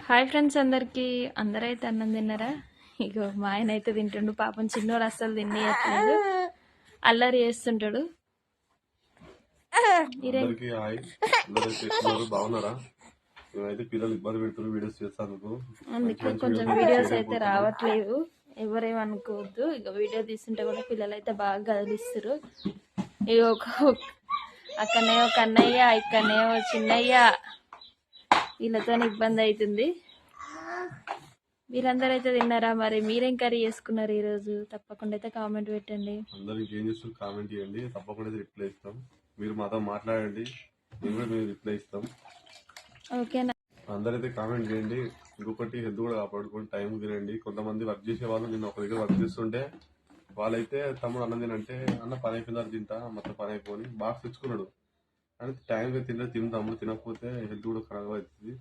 Hi friends అందరికి అందరైతే అన్నం తిన్నారా? ఇగో మా ఆయన అయితే తింటుండు. పాపం చిన్నోడు అస్సలు తినేయట్లేదు, అల్లరి చేస్తుంటాడు. అందరికీ హాయ్, అందరూ బాగున్నారా? మేమైతే పిల్లలు ఇబ్బంది పెడుతున్నారు వీడియోస్ చేస్తాను, అందుకే కొంచెం వీడియోస్ అయితే రావట్లేదు, ఎవరేమనుకోవద్దు. ఇక వీడియో తీస్తుంటే కూడా పిల్లలు అయితే బాగా కదిలిస్తారు. ఇక అక్కడనే ఒక అన్నయ్య, ఇక్కడనే ఒక చిన్నయ్య, వీళ్ళతో ఇబ్బంది అవుతుంది. మీరందరూ అయితే తిన్నారా? మరి మీరేం కర్రీ చేసుకున్నారు ఈరోజు? తప్పకుండా అయితే కామెంట్ పెట్టండి. అందరూ ఏం చేస్తారు కామెంట్ చేయండి, తప్పకుండా రిప్లై ఇస్తాం. మీరు మాతో మాట్లాడండి, మేము కూడా రిప్లై ఇస్తాం. ఓకేనా? అందరైతే కామెంట్ చేయండి. ఇంకొకటి హెల్త్ కూడా కాపాడుకోండి, టైం తినండి. కొంతమంది వర్క్ చేసే వాళ్ళు నిన్న ఒక దగ్గర వర్క్ చేస్తుంటే వాళ్ళైతే తమ్ముడు అన్నం తినంటే అన్న పని అయిపోయినారు తింటా, మొత్తం పని అయిపోయి బాక్స్ తెచ్చుకున్నాడు. కానీ టైంకి తింటే తమ్ముడు తినకపోతే హెల్త్ కూడా ఖరాబ్ అవుతుంది.